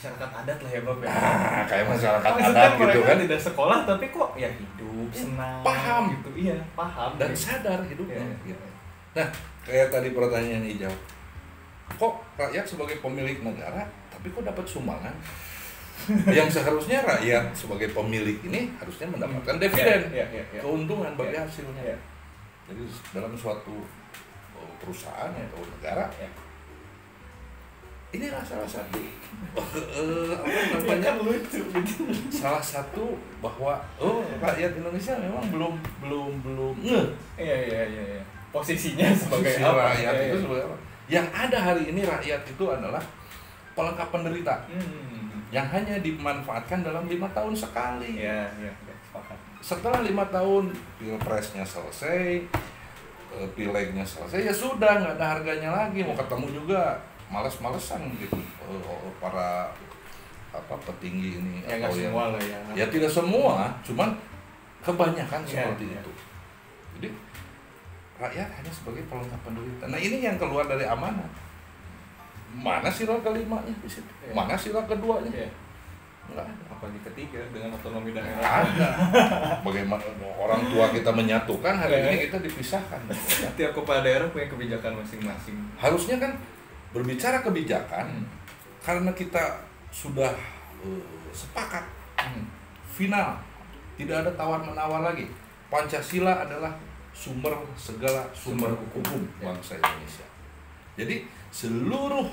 masyarakat adat lah ya Bob ya. Kayak masyarakat Maksudnya adat gitu mereka kan. tidak sekolah tapi kok ya hidup senang Paham gitu. Iya, paham dan gitu. sadar hidupnya Iya. gitu. Nah, kayak tadi pertanyaan Ijal. Kok rakyat sebagai pemilik negara tapi kok dapat sumbangan? Yang seharusnya rakyat sebagai pemilik ini harusnya mendapatkan dividen, keuntungan bagi hasilnya. Jadi dalam suatu perusahaan atau negara, inilah salah satu apa namanya, salah satu bahwa rakyat Indonesia memang belum Iya. Posisinya sebagai posisi apa? rakyat itu sebagai apa? Yang ada hari ini rakyat itu adalah pelengkap penderita. Yang hanya dimanfaatkan dalam 5 tahun sekali. Iya, sepakat. Setelah 5 tahun pilpresnya selesai, pilegnya selesai, ya sudah nggak ada harganya lagi. Mau ketemu juga males-malesan gitu para petinggi ini. Ya nggak semua lah ya. Ya tidak semua, cuman kebanyakan seperti itu. Jadi rakyat hanya sebagai pelengkap penderita. Nah ini yang keluar dari amanah. Mana sila kelimanya di situ? Mana sila keduanya? Enggak ada. Apalagi ketiga dengan otonomi daerah. Ada. Bagaimana orang tua kita menyatukan, hari ini kita dipisahkan. Tiap kepala daerah punya kebijakan masing-masing. Harusnya kan berbicara kebijakan karena kita sudah sepakat final, tidak ada tawar-menawar lagi. Pancasila adalah segala sumber hukum bangsa Indonesia. Jadi seluruh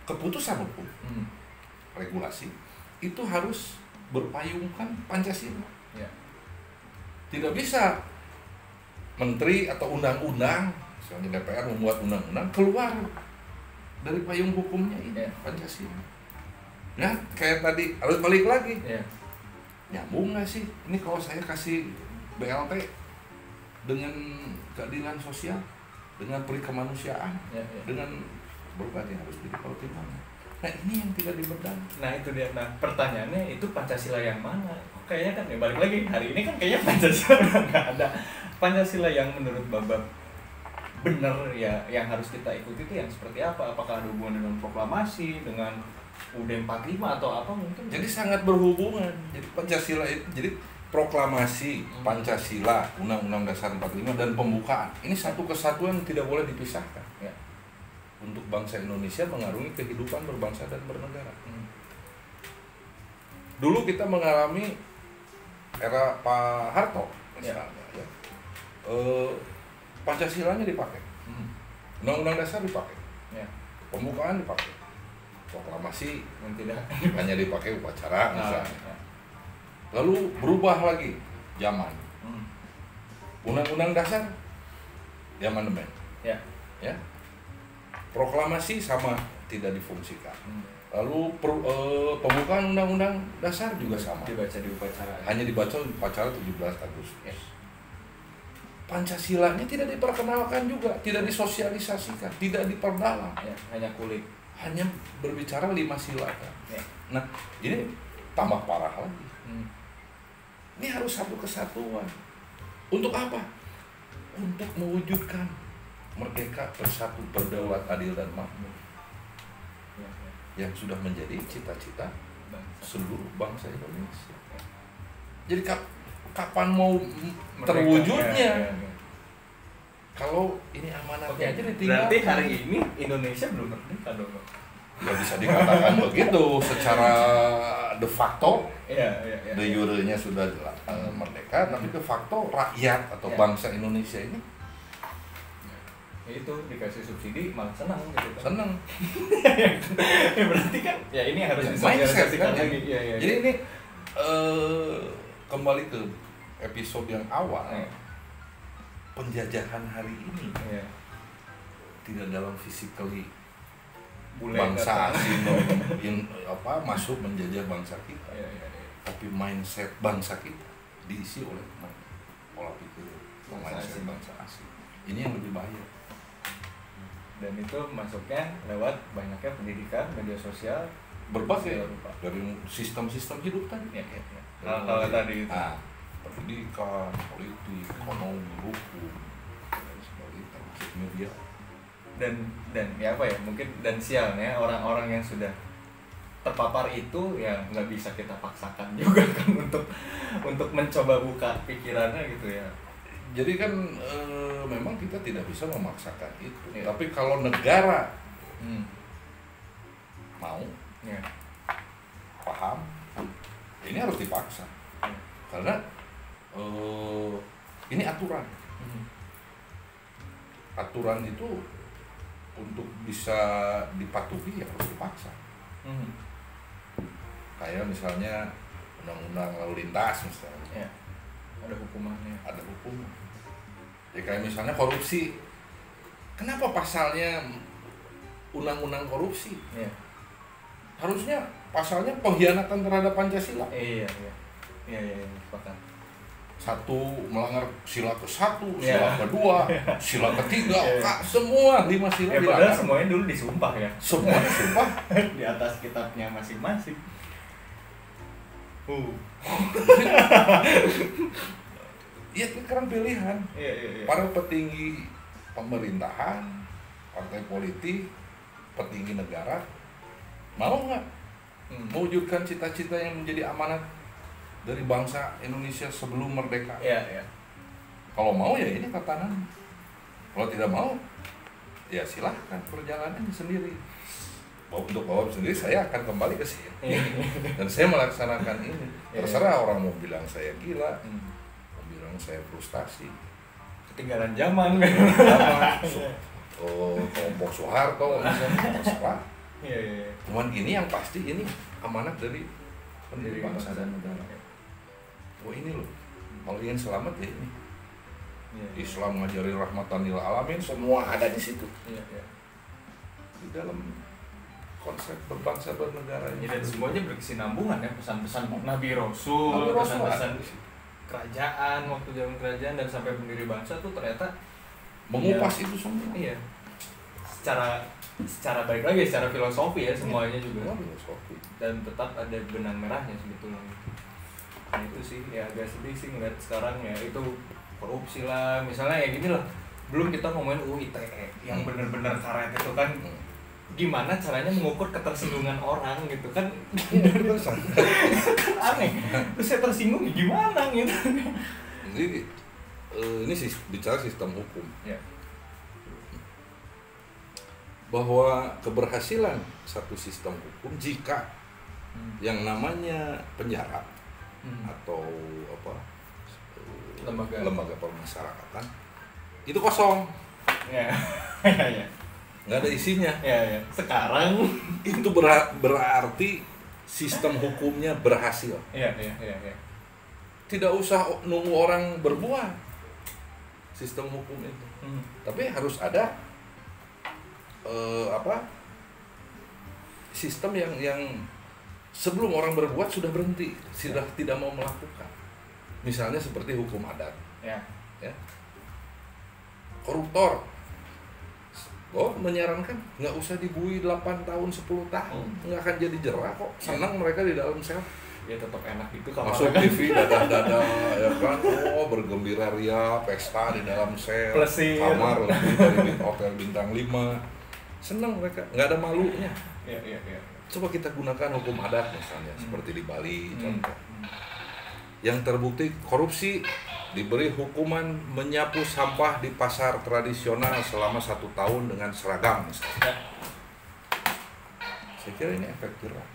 keputusan hukum, regulasi itu harus berpayungkan Pancasila. Tidak bisa menteri atau undang-undang, misalnya DPR membuat undang-undang keluar dari payung hukumnya ini Pancasila. Nah, kayak tadi harus balik lagi. Nyambung nggak sih? Ini kalau saya kasih BLT dengan keadilan sosial, dengan peri kemanusiaan, dengan berbagai harus dipertimbangkan. Nah ini yang tidak dibedah. Nah itu dia. Nah pertanyaannya itu Pancasila yang mana? Kayaknya kan balik lagi hari ini kan kayaknya Pancasila udah nggak ada. Pancasila yang menurut Babak benar ya yang harus kita ikuti itu yang seperti apa? Apakah ada hubungan dengan proklamasi, dengan UUD 45 atau apa mungkin? Jadi sangat berhubungan. Jadi Pancasila itu jadi proklamasi Pancasila, Undang-Undang Dasar 45 dan pembukaan. Ini satu kesatuan yang tidak boleh dipisahkan. Untuk bangsa Indonesia mengarungi kehidupan berbangsa dan bernegara. Dulu kita mengalami era Pak Harto misalnya, Pancasilanya dipakai, Undang-Undang Dasar dipakai, pembukaan dipakai, proklamasi tidak hanya dipakai upacara misalnya. Lalu berubah lagi zaman, Undang-Undang Dasar diamandemen, proklamasi sama tidak difungsikan. Lalu pembukaan Undang-Undang Dasar juga sama, dibaca di upacara, hanya dibaca di upacara 17 Agustus. Pancasilanya tidak diperkenalkan juga, tidak disosialisasikan, tidak diperdalam, hanya kulit, hanya berbicara 5 sila. Nah ini tambah parah lagi. Ini harus satu kesatuan. Untuk apa? Untuk mewujudkan merdeka, bersatu, berdaulat, adil dan makmur, yang sudah menjadi cita-cita seluruh bangsa Indonesia. Jadi kapan mau terwujudnya? Kalau ini amanatnya aja ditinggal. Berarti hari ini Indonesia belum merdeka dong. Ya bisa dikatakan begitu secara de facto, de jure-nya sudah merdeka, tapi de facto rakyat atau bangsa Indonesia ini itu dikasih subsidi malah senang gitu kan. Senang. Berarti kan ya ini harus disosialisasikan lagi. Jadi ini kembali ke episode yang awal. Penjajahan hari ini tidak dalam physically bangsa asing yang masuk menjajah bangsa kita, tapi mindset bangsa kita diisi oleh pola pikir mindset bangsa asing. Ini yang lebih bahaya. Dan itu masuknya lewat banyaknya pendidikan, media sosial, berbagai dari sistem-sistem hidup tadi. Hal-hal tadi itu. Pendidikan, politik, ekonomi, hukum, dan sebagainya, termasuk media. dan ya apa ya, mungkin dan sialnya orang-orang yang sudah terpapar itu ya nggak bisa kita paksakan juga kan untuk mencoba buka pikirannya gitu ya. Jadi kan memang kita tidak bisa memaksakan itu. Tapi kalau negara mau paham, ini harus dipaksa. Karena ini aturan. Aturan itu untuk bisa dipatuhi ya harus dipaksa. Kayak misalnya undang-undang lalu lintas misalnya. Ada hukumannya. Ada hukum. Ya kayak misalnya korupsi. Kenapa pasalnya undang-undang korupsi? Harusnya pasalnya pengkhianatan terhadap Pancasila. Iya. Sepakat. 1 melanggar sila ke-1, sila ke-2, sila ke-3, semua 5 sila dilanggar. Padahal semuanya dulu disumpah ya. Semua disumpah di atas kitabnya masing-masing. Iya, itu kan pilihan. Iya. Para petinggi pemerintahan, partai politik, petinggi negara, mau nggak mewujudkan cita-cita yang menjadi amanat dari bangsa Indonesia sebelum merdeka? Iya. Kalau mau ya ini tatanan. Kalau tidak mau, ya silahkan perjalanannya sendiri. Untuk bawa sendiri saya akan kembali ke sini dan saya melaksanakan ini. Terserah orang mau bilang saya gila, mau bilang saya frustasi, ketinggalan zaman. Kelompok Soeharto misalnya, terserah. Iya. Cuman ini yang pasti ini amanat dari pendiri bangsa dan negara. Ini loh, kalau ingin selamat ya ini. Islam ngajari rahmatan lil alamin, semua ada di situ. Iya. Di dalam konsep berbangsa bernegara ini. Dan semuanya berkesinambungan ya, pesan-pesan Nabi Rasul, pesan-pesan kerajaan waktu zaman kerajaan dan sampai pendiri bangsa tuh ternyata mengupas itu semua. Iya. Secara baik lagi secara filosofi ya semuanya juga. Filosofi. Dan tetap ada benang merahnya sebetulnya. Nah, itu sih ya agak sedih sih ngeliat sekarang ya itu korupsi lah misalnya ya gini lah, belum kita ngomongin UU ITE yang bener-bener karet itu kan gimana caranya mengukur ketersinggungan orang gitu kan. Kan aneh, terus saya tersinggung gimana gitu. Jadi ini sih bicara sistem hukum ya. Bahwa keberhasilan satu sistem hukum jika yang namanya penjara atau lembaga permasyarakatan itu kosong, nggak ada isinya. Sekarang itu berarti sistem hukumnya berhasil. Tidak usah nunggu orang berbuat sistem hukum itu, tapi harus ada sistem yang sebelum orang berbuat sudah berhenti, sudah tidak mau melakukan. Misalnya seperti hukum adat. Ya. Koruptor, menyarankan nggak usah dibui 8 tahun, 10 tahun, nggak akan jadi jerah kok. Senang mereka di dalam sel. Ya tetap enak itu masuk TV dadah ya kan, bergembira ria, pesta di dalam sel, kamar lebih dari hotel bintang 5. Senang mereka, nggak ada malunya. Iya. Coba kita gunakan hukum adat misalnya, seperti di Bali contoh. Yang terbukti korupsi diberi hukuman menyapu sampah di pasar tradisional selama 1 tahun dengan seragam misalnya. Saya kira ini efek jerah.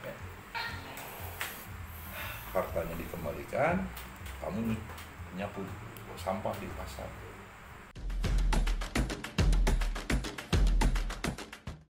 Hartanya dikembalikan, kamu nyapu sampah di pasar.